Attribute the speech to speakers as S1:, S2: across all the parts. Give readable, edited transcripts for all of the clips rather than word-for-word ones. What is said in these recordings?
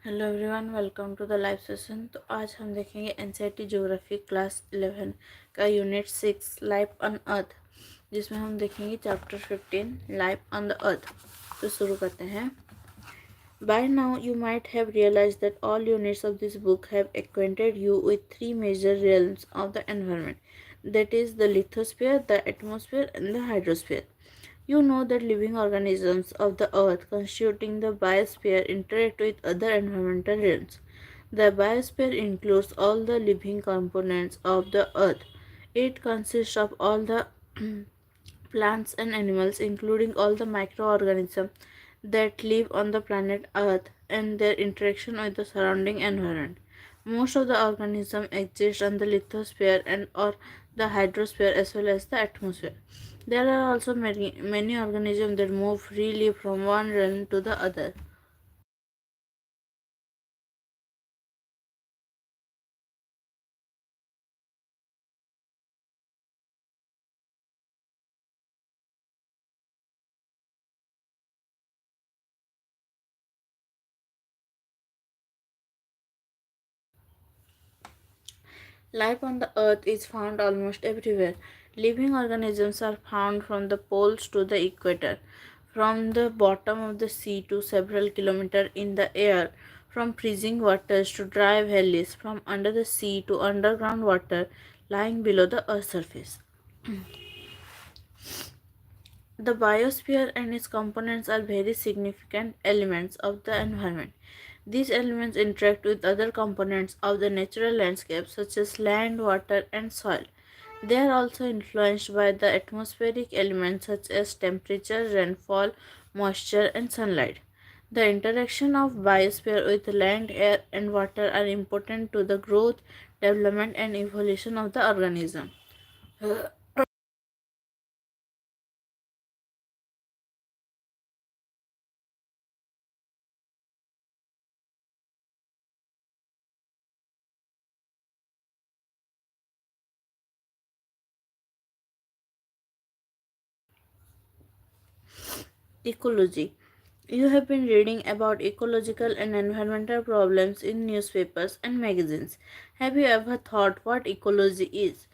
S1: Hello everyone, welcome to the live session. तो आज हम देखेंगे एनसीईआरटी ज्योग्राफी क्लास 11 का यूनिट 6 लाइफ ऑन अर्थ, जिसमें हम देखेंगे chapter 15 life on the earth. तो शुरू करते हैं। By now you might have realized that all units of this book have acquainted you with three major realms of the environment, that is, the lithosphere, the atmosphere, and the hydrosphere. You know that living organisms of the earth constituting the biosphere interact with other environmental realms. The biosphere includes all the living components of the earth. It consists of all the plants and animals, including all the microorganisms that live on the planet Earth and their interaction with the surrounding environment. Most of the organisms exist on the lithosphere and or the hydrosphere as well as the atmosphere. There are also many organisms that move freely from one realm to the other. Life on the earth is found almost everywhere. Living organisms are found from the poles to the equator, from the bottom of the sea to several kilometers in the air, from freezing waters to dry valleys, from under the sea to underground water lying below the earth's surface. The biosphere and its components are very significant elements of the environment. These elements interact with other components of the natural landscape such as land, water, and soil. They are also influenced by the atmospheric elements such as temperature, rainfall, moisture, and sunlight. The interaction of biosphere with land, air, and water are important to the growth, development, and evolution of the organism. Ecology. You have been reading about ecological and environmental problems in newspapers and magazines. Have you ever thought what ecology is?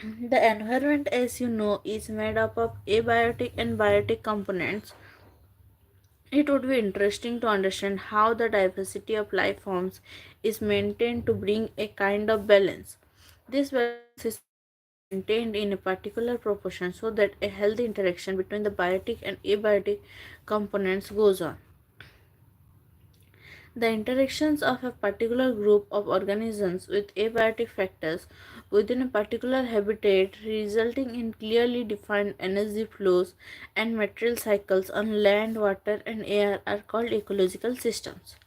S1: The environment, as you know, is made up of abiotic and biotic components. It would be interesting to understand how the diversity of life forms is maintained to bring a kind of balance. This balance is maintained in a particular proportion so that a healthy interaction between the biotic and abiotic components goes on. The interactions of a particular group of organisms with abiotic factors within a particular habitat, resulting in clearly defined energy flows and material cycles on land, water, and air, are called ecological systems.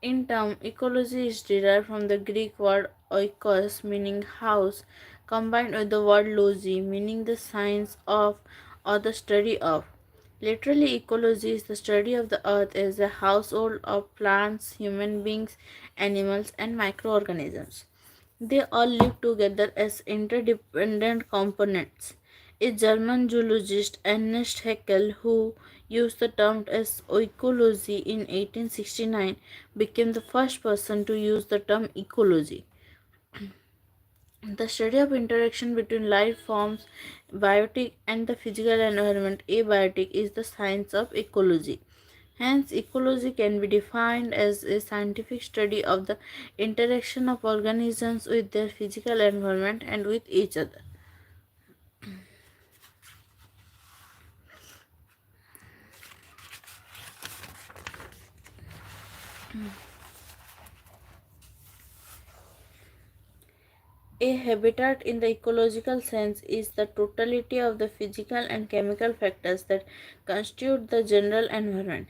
S1: In term, ecology is derived from the Greek word oikos, meaning house, combined with the word logi, meaning the science of or the study of. Literally, ecology is the study of the earth as a household of plants, human beings, animals, and microorganisms. They all live together as interdependent components. A German zoologist, Ernst Haeckel, who used the term as oikology in 1869, became the first person to use the term ecology. The study of interaction between life forms, biotic, and the physical environment, abiotic, is the science of ecology. Hence, ecology can be defined as a scientific study of the interaction of organisms with their physical environment and with each other. A habitat in the ecological sense is the totality of the physical and chemical factors that constitute the general environment.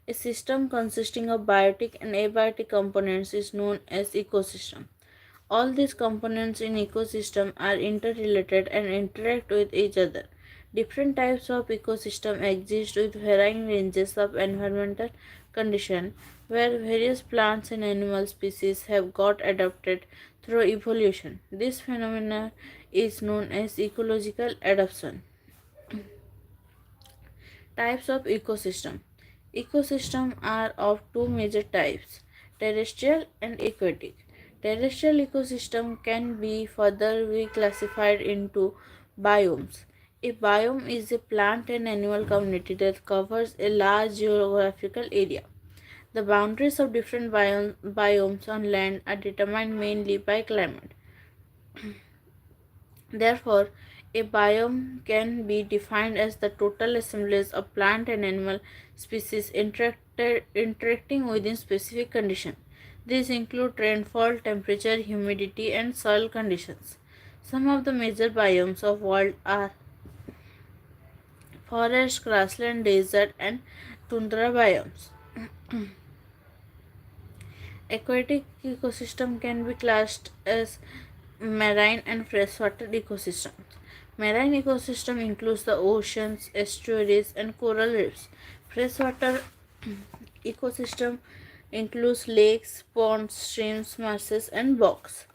S1: A system consisting of biotic and abiotic components is known as ecosystem. All these components in ecosystem are interrelated and interact with each other. Different types of ecosystem exist with varying ranges of environmental condition, where various plants and animal species have got adapted through evolution. This phenomenon is known as ecological adaptation. Types of ecosystem. Ecosystems are of two major types, terrestrial and aquatic. Terrestrial ecosystem can be further classified into biomes. A biome is a plant and animal community that covers a large geographical area. The boundaries of different biomes on land are determined mainly by climate. Therefore, a biome can be defined as the total assemblage of plant and animal species interacting within specific conditions. These include rainfall, temperature, humidity, and soil conditions. Some of the major biomes of world are forest, grassland, desert, and tundra biomes. Aquatic ecosystem can be classed as marine and freshwater ecosystems. Marine ecosystem includes the oceans, estuaries, and coral reefs. Freshwater ecosystem includes lakes, ponds, streams, marshes, and bogs.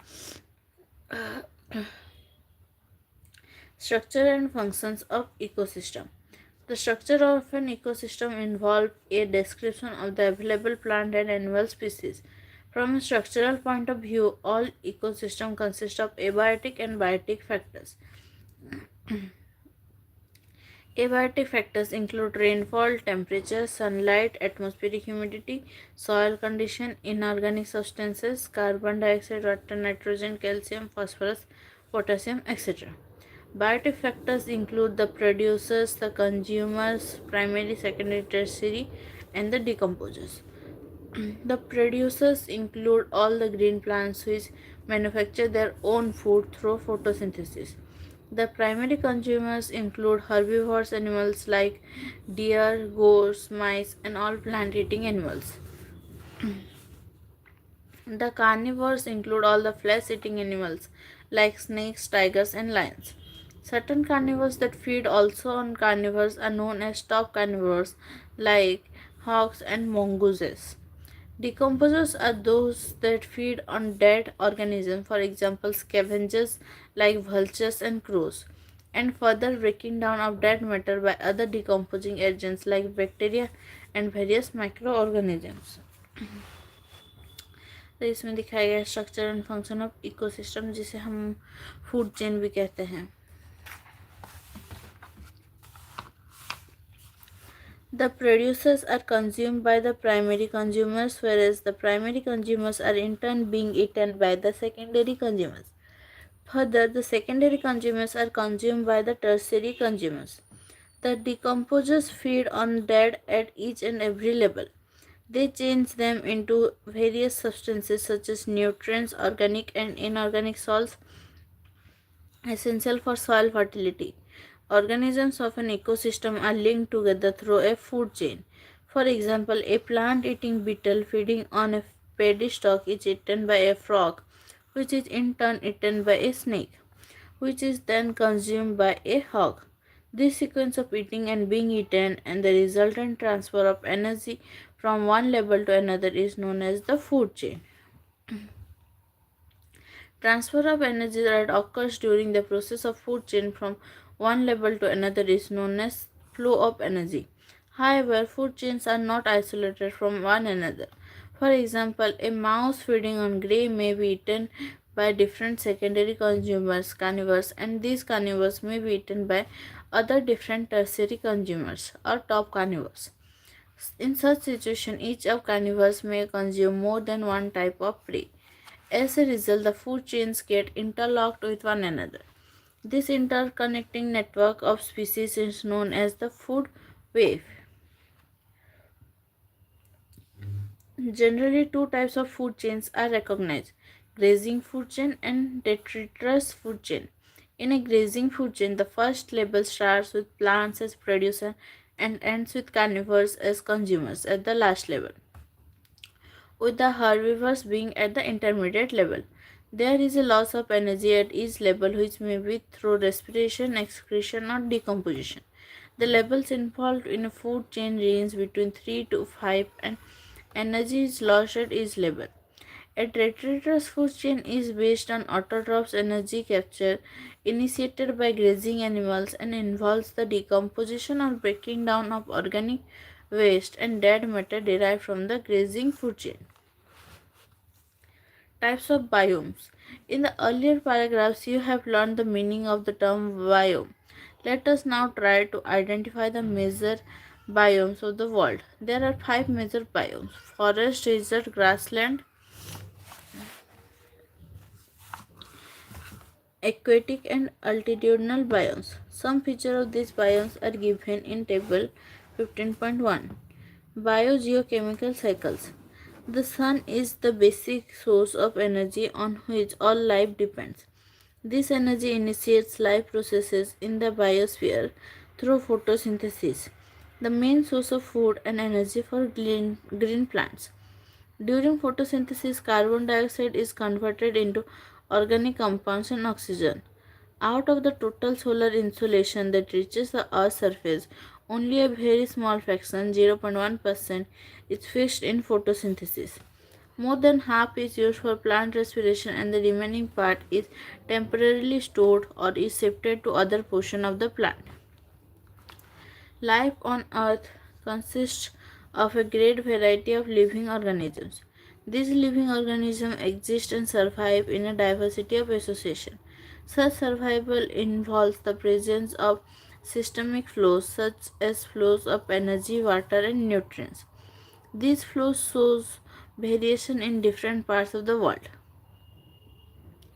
S1: Structure and functions of ecosystem. The structure of an ecosystem involves a description of the available plant and animal species. From a structural point of view, all ecosystems consist of abiotic and biotic factors. Abiotic factors include rainfall, temperature, sunlight, atmospheric humidity, soil condition, inorganic substances, carbon dioxide, water, nitrogen, calcium, phosphorus, potassium, etc. Biotic factors include the producers, the consumers, primary, secondary, tertiary, and the decomposers. The producers include all the green plants which manufacture their own food through photosynthesis. The primary consumers include herbivorous animals like deer, goats, mice, and all plant eating animals. The carnivores include all the flesh eating animals like snakes, tigers, and lions. Certain carnivores that feed also on carnivores are known as top carnivores like hogs and mongooses. Decomposers are those that feed on dead organisms, for example, scavengers like vultures and crows, and further breaking down of dead matter by other decomposing agents like bacteria and various microorganisms. तो इसमें दिखाया गया structure and function of ecosystem जिसे हम food chain भी कहते हैं. The producers are consumed by the primary consumers, whereas the primary consumers are in turn being eaten by the secondary consumers. Further, the secondary consumers are consumed by the tertiary consumers. The decomposers feed on dead at each and every level. They change them into various substances such as nutrients, organic and inorganic salts essential for soil fertility. Organisms of an ecosystem are linked together through a food chain. For example, a plant-eating beetle feeding on a paddy stalk is eaten by a frog, which is in turn eaten by a snake, which is then consumed by a hog. This sequence of eating and being eaten and the resultant transfer of energy from one level to another is known as the food chain. Transfer of energy that occurs during the process of food chain from one level to another is known as flow of energy. However, food chains are not isolated from one another. For example, a mouse feeding on grain may be eaten by different secondary consumers, carnivores, and these carnivores may be eaten by other different tertiary consumers or top carnivores. In such situation, each of carnivores may consume more than one type of prey. As a result, the food chains get interlocked with one another. This interconnecting network of species is known as the food wave. Generally, two types of food chains are recognized: grazing food chain and detritus food chain. In a grazing food chain, the first level starts with plants as producers and ends with carnivores as consumers at the last level, with the herbivores being at the intermediate level. There is a loss of energy at each level, which may be through respiration, excretion, or decomposition. The levels involved in a food chain range between 3 to 5, and energy is lost at each level. A detritus food chain is based on autotrophs energy capture initiated by grazing animals and involves the decomposition or breaking down of organic waste, and dead matter derived from the grazing food chain. Types of biomes. In the earlier paragraphs, you have learned the meaning of the term biome. Let us now try to identify the major biomes of the world. There are 5 major biomes: forest, desert, grassland, aquatic, and altitudinal biomes. Some features of these biomes are given in table 15.1. Biogeochemical cycles. The sun is the basic source of energy on which all life depends. This energy initiates life processes in the biosphere through photosynthesis, the main source of food and energy for green plants. During photosynthesis, carbon dioxide is converted into organic compounds and oxygen. Out of the total solar insolation that reaches the Earth's surface, only a very small fraction, 0.1%, is fixed in photosynthesis. More than half is used for plant respiration and the remaining part is temporarily stored or is shifted to other portion of the plant. Life on Earth consists of a great variety of living organisms. These living organisms exist and survive in a diversity of association. Such survival involves the presence of systemic flows such as flows of energy, water, and nutrients. These flows shows variation in different parts of the world,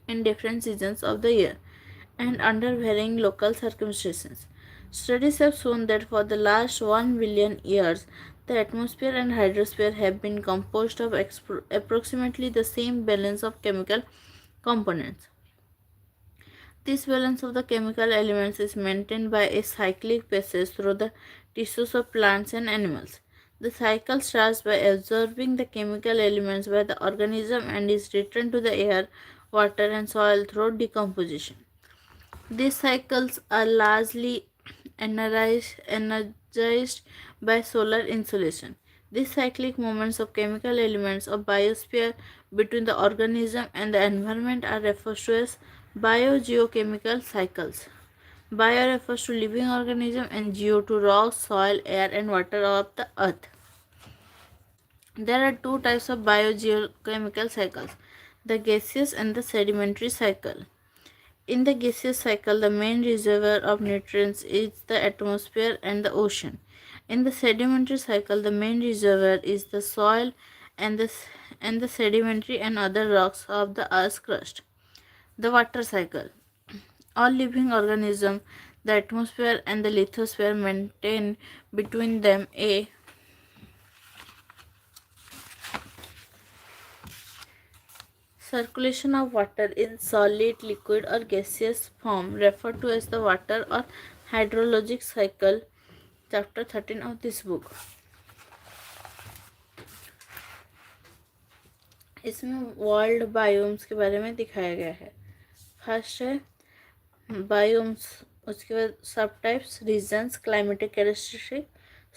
S1: in different seasons of the year, and under varying local circumstances. Studies have shown that for the last 1 billion years, the atmosphere and hydrosphere have been composed of approximately the same balance of chemical components. This balance of the chemical elements is maintained by a cyclic passage through the tissues of plants and animals. The cycle starts by absorbing the chemical elements by the organism and is returned to the air, water, and soil through decomposition. These cycles are largely energized by solar insolation. These cyclic movements of chemical elements of biosphere between the organism and the environment are referred to as biogeochemical cycles. Bio refers to living organism and geo to rocks, soil, air, and water of the earth. There are two types of biogeochemical cycles: the gaseous and the sedimentary cycle. In the gaseous cycle, the main reservoir of nutrients is the atmosphere and the ocean. In the sedimentary cycle, the main reservoir is the soil and the sedimentary and other rocks of the Earth's crust. The water cycle. All living organisms, the atmosphere and the lithosphere maintain between them a circulation of water in solid, liquid, or gaseous form, referred to as the water or hydrologic cycle, chapter 13 of this book. इसमें world biomes के बारे में दिखाया गया है. First है biomes, उसके बाद subtypes, regions, climatic characteristic,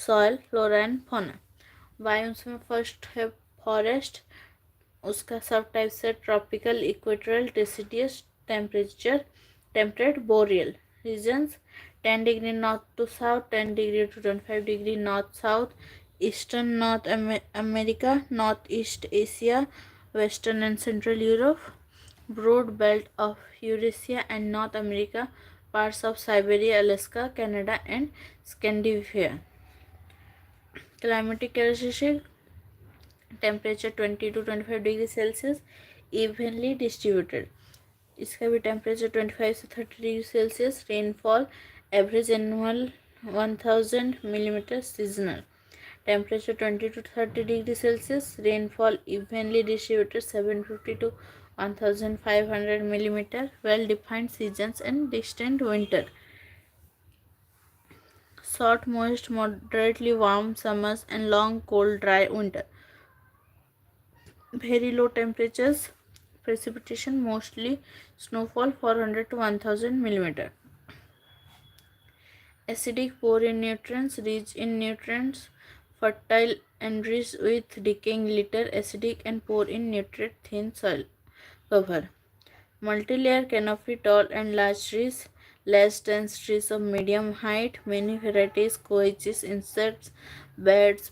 S1: soil, flora and fauna. Biomes में फर्स्ट है फॉरेस्ट, उसका सब टाइप्स है tropical, equatorial, deciduous, temperate, boreal. Regions 10 degree north to south, 10 degree to 25 degree north south, eastern North America, north east Asia, western and central Europe, broad belt of Eurasia and North America, parts of Siberia, Alaska, Canada, and Scandinavia. Climatic characteristic: temperature 20 to 25 degree Celsius, evenly distributed. इसका भी temperature 25 से 30 degree Celsius. Rainfall average annual 1000 millimeter, seasonal. Temperature 20 to 30 degree Celsius. Rainfall evenly distributed, 750 to 1500 millimeter. Well defined seasons and distant winter. Short moist moderately warm summers and long cold dry winter. Very low temperatures, precipitation mostly snowfall 400 to 1000 millimeter. Acidic, poor in nutrients, rich in nutrients, fertile and rich with decaying litter. Acidic and poor in nutrient, thin soil cover. Multi-layer canopy, tall and large trees. less dense trees of medium height. Many varieties coexist. Insects, birds,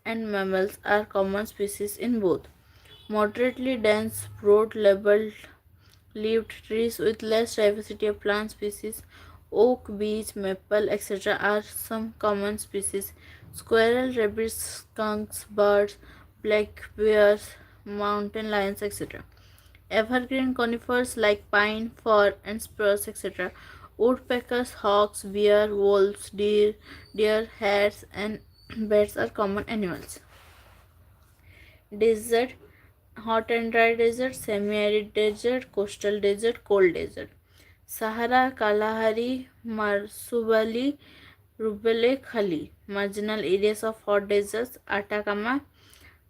S1: and mammals are common species in both. Moderately dense, broad-leaved trees with less diversity of plant species, oak, beech, maple, etc. are some common species. Squirrel, rabbits, skunks, birds, black bears, mountain lions, etc. Evergreen conifers like pine, fir, and spruce, etc. Woodpeckers, hawks, bear, wolves, deer, hares, and bats are common animals. Desert, hot and dry desert, semi-arid desert, coastal desert, cold desert. Sahara, Kalahari, Marsubali, Rubele, Khali. Marginal areas of hot deserts, Atacama,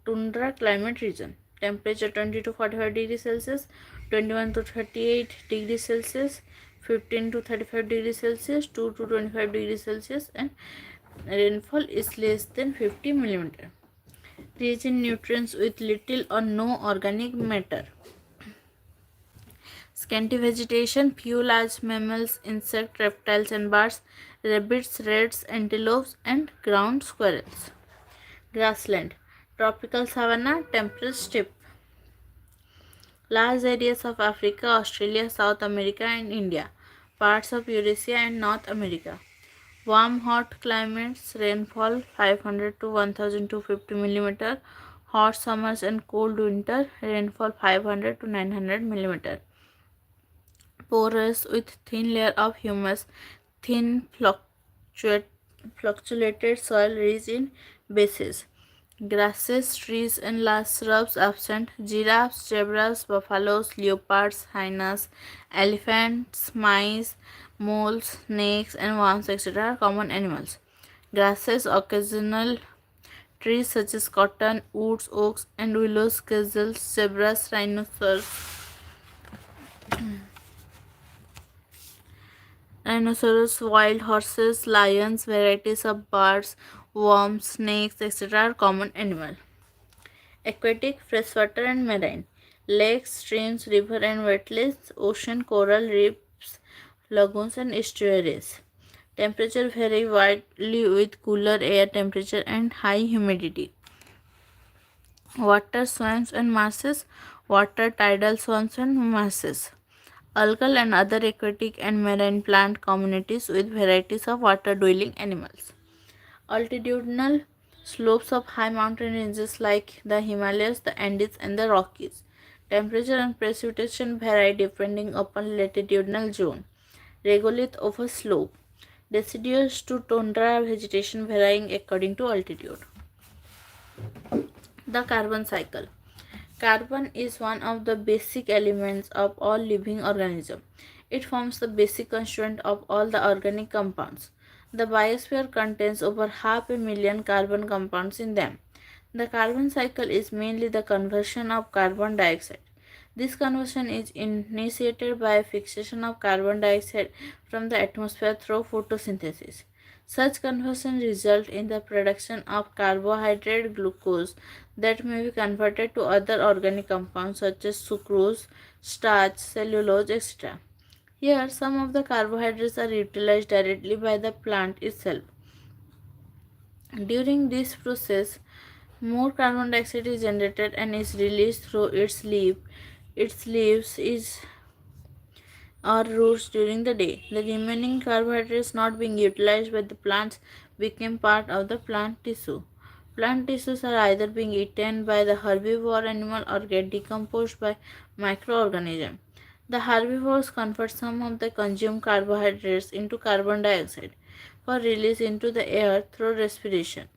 S1: tundra climate region. Temperature 20 to 45 degrees Celsius, 21 to 38 degrees Celsius, 15 to 35 degrees Celsius, 2 to 25 degrees Celsius, and rainfall is less than 50 millimeter. Rich in nutrients with little or no organic matter. Scanty vegetation, few large mammals, insects, reptiles and birds, rabbits, rats, antelopes and ground squirrels. Grassland, tropical savanna, temperate steppe. Large areas of Africa, Australia, South America and India. Parts of Eurasia and North America. Warm hot climates, rainfall 500 to 1250 millimeter. Hot summers and cold winter, rainfall 500 to 900 millimeter. Porous with thin layer of humus, thin fluctuated soil rich in bases. Grasses, trees and large shrubs absent. Giraffes, zebras, buffaloes, leopards, hyenas, elephants, mice, moles, snakes and worms, etc. are common animals. Grasses, occasional trees such as cotton, woods, oaks and willows, gazelles, zebras, rhinoceros, wild horses, lions, varieties of birds, worms, snakes, etc. are common animals. Aquatic, freshwater and marine. Lakes, streams, river and wetlands, ocean, coral reefs, lagoons and estuaries. Temperature vary widely with cooler air temperature and high humidity. Water, swamps and marshes. Water, tidal swamps and marshes. Algal and other aquatic and marine plant communities with varieties of water-dwelling animals. Altitudinal slopes of high mountain ranges like the Himalayas, the Andes and the Rockies. Temperature and precipitation vary depending upon latitudinal zone. Regolith over slope. Deciduous to tundra vegetation varying according to altitude. The carbon cycle. Carbon is one of the basic elements of all living organisms. It forms the basic constituent of all the organic compounds. The biosphere contains over 500,000 carbon compounds in them. The carbon cycle is mainly the conversion of carbon dioxide. This conversion is initiated by fixation of carbon dioxide from the atmosphere through photosynthesis. Such conversion results in the production of carbohydrate glucose that may be converted to other organic compounds such as sucrose, starch, cellulose, etc. Here, some of the carbohydrates are utilized directly by the plant itself. During this process, more carbon dioxide is generated and is released through its leaves or roots during the day. The remaining carbohydrates not being utilized by the plants became part of the plant tissue. Plant tissues are either being eaten by the herbivore animal or get decomposed by microorganisms. The herbivores convert some of the consumed carbohydrates into carbon dioxide for release into the air through respiration.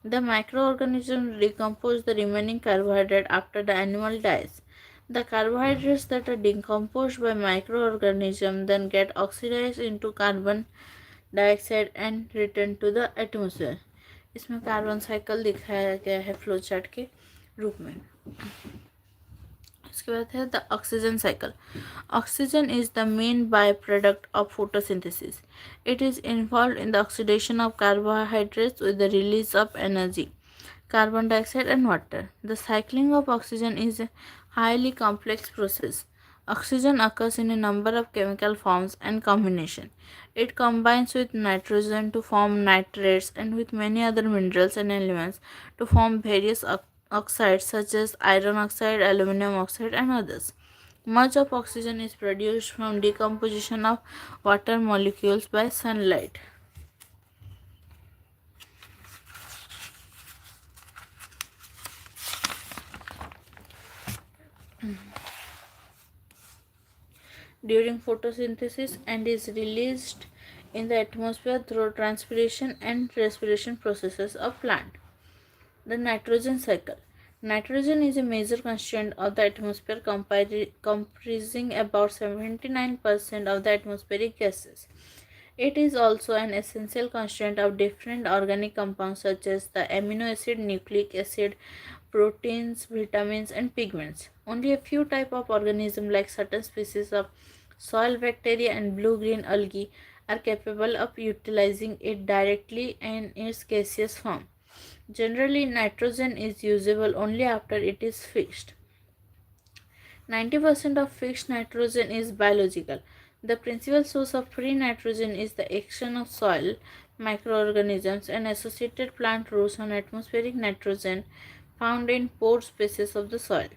S1: The microorganisms decompose the remaining carbohydrate after the animal dies. The carbohydrates that are decomposed by microorganisms then get oxidized into carbon dioxide and return to the atmosphere. इसमें carbon cycle दिखाया गया है flow chart के रूप में। इसके बाद है the oxygen cycle. Oxygen is the main by product of photosynthesis. It is involve in the oxidation of carbohydrates with the release of energy, carbon dioxide and water. The cycling of oxygen is a highly complex process. Oxygen occurs in a number of chemical forms and combination. It combines with nitrogen to form nitrates and with many other minerals and elements to form various oxides such as iron oxide, aluminum oxide and others. Much of oxygen is produced from decomposition of water molecules by sunlight. During photosynthesis and is released in the atmosphere through transpiration and respiration processes of plant. The nitrogen cycle. Nitrogen is a major constituent of the atmosphere comprising about 79% of the atmospheric gases. It is also an essential constituent of different organic compounds such as the amino acid, nucleic acid, proteins, vitamins, and pigments. Only a few types of organisms like certain species of soil bacteria and blue-green algae are capable of utilizing it directly in its gaseous form. Generally, nitrogen is usable only after it is fixed. 90% of fixed nitrogen is biological. The principal source of free nitrogen is the action of soil, microorganisms, and associated plant roots on atmospheric nitrogen found in pore spaces of the soil.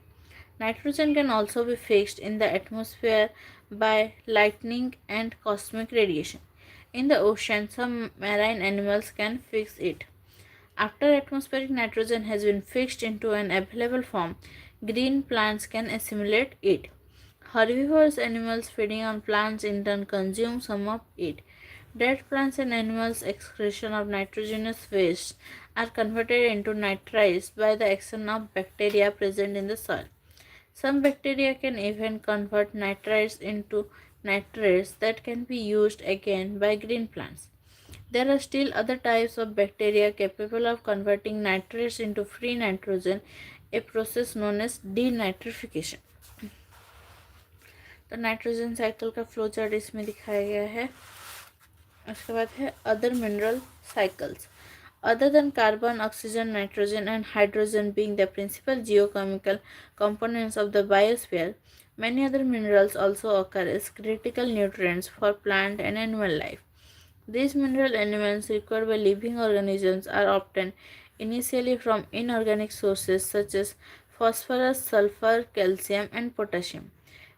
S1: Nitrogen can also be fixed in the atmosphere by lightning and cosmic radiation. In the ocean, some marine animals can fix it. After atmospheric nitrogen has been fixed into an available form, green plants can assimilate it. Herbivorous animals feeding on plants in turn consume some of it. Dead plants and animals' excretion of nitrogenous waste are converted into nitrites by the action of bacteria present in the soil. Some bacteria can even convert nitrites into nitrates that can be used again by green plants. There are still other types of bacteria capable of converting nitrates into free nitrogen, a process known as denitrification. तो nitrogen cycle का flow chart इसमें दिखाया गया है. उसके बाद है other mineral cycles. Other than carbon, oxygen, nitrogen, and hydrogen being the principal geochemical components of the biosphere, many other minerals also occur as critical nutrients for plant and animal life. These mineral elements required by living organisms are obtained initially from inorganic sources such as phosphorus, sulfur, calcium, and potassium.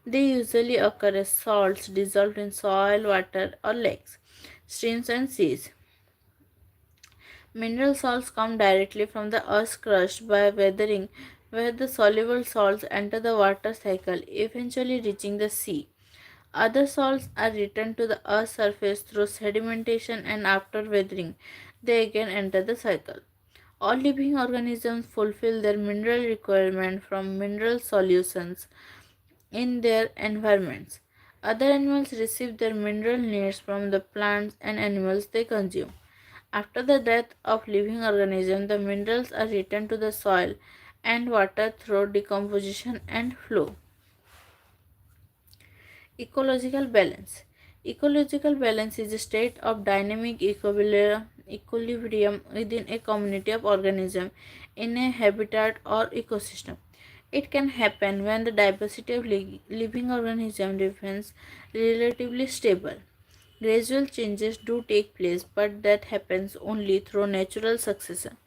S1: They usually occur as salts dissolved in soil, water, or lakes, streams, and seas. Mineral salts come directly from the earth's crust by weathering, where the soluble salts enter the water cycle, eventually reaching the sea. Other salts are returned to the earth's surface through sedimentation, and after weathering, they again enter the cycle. All living organisms fulfill their mineral requirement from mineral solutions in their environments. Other animals receive their mineral needs from the plants and animals they consume. After the death of living organisms, the minerals are returned to the soil and water through decomposition and flow. Ecological balance. Ecological balance is a state of dynamic equilibrium within a community of organisms in a habitat or ecosystem. It can happen when the diversity of living organisms remains relatively stable. Gradual changes do take place, but that happens only through natural succession.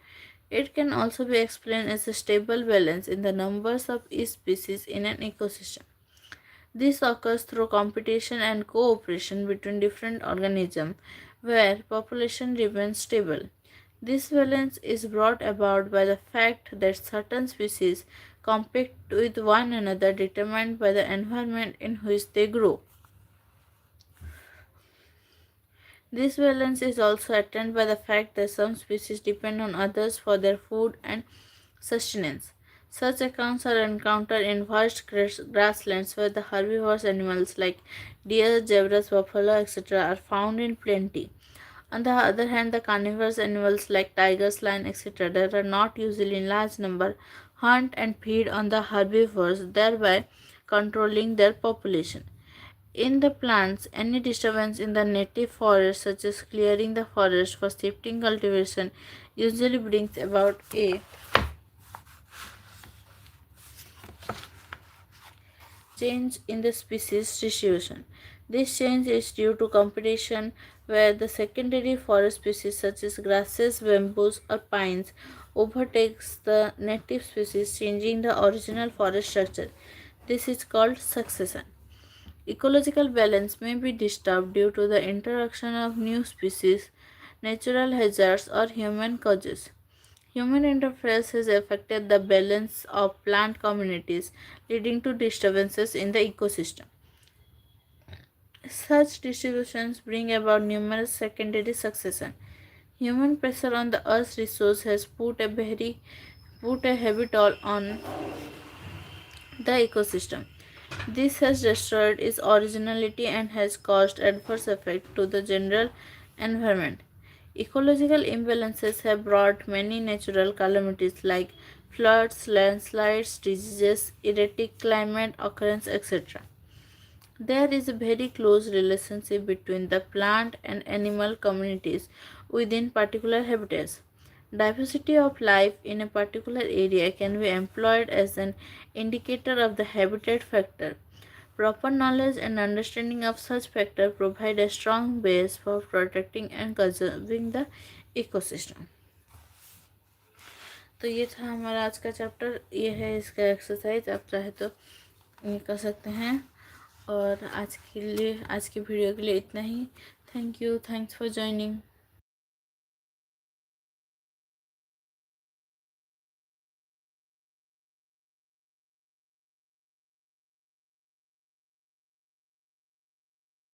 S1: It can also be explained as a stable balance in the numbers of each species in an ecosystem. This occurs through competition and cooperation between different organisms where population remains stable. This balance is brought about by the fact that certain species compete with one another determined by the environment in which they grow. This balance is also attained by the fact that some species depend on others for their food and sustenance. Such accounts are encountered in vast grasslands where the herbivorous animals like deer, zebras, buffalo, etc. are found in plenty. On the other hand, the carnivorous animals like tigers, lions, etc., that are not usually in large number hunt and feed on the herbivores, thereby controlling their population. In the plants, any disturbance in the native forest, such as clearing the forest for shifting cultivation, usually brings about a change in the species distribution. This change is due to competition where the secondary forest species such as grasses, bamboos or pines overtakes the native species, changing the original forest structure. This is called succession. Ecological balance may be disturbed due to the introduction of new species, natural hazards or human causes. Human interference has affected the balance of plant communities, leading to disturbances in the ecosystem. Such distributions bring about numerous secondary succession. Human pressure on the Earth's resource has put a heavy toll on the ecosystem. This has destroyed its originality and has caused adverse effect to the general environment. Ecological imbalances have brought many natural calamities like floods, landslides, diseases, erratic climate occurrence, etc. There is a very close relationship between the plant and animal communities within particular habitats. Diversity of life in a particular area can be employed as an indicator of the habitat factor. Proper knowledge and understanding of such factor provide a strong base for protecting and conserving the ecosystem. तो ये था हमारा आज का chapter, ये है इसका exercise, आप चाहे तो ये कर सकते हैं। और आज के लिए, आज की वीडियो के लिए इतना ही। Thank you, thanks for joining.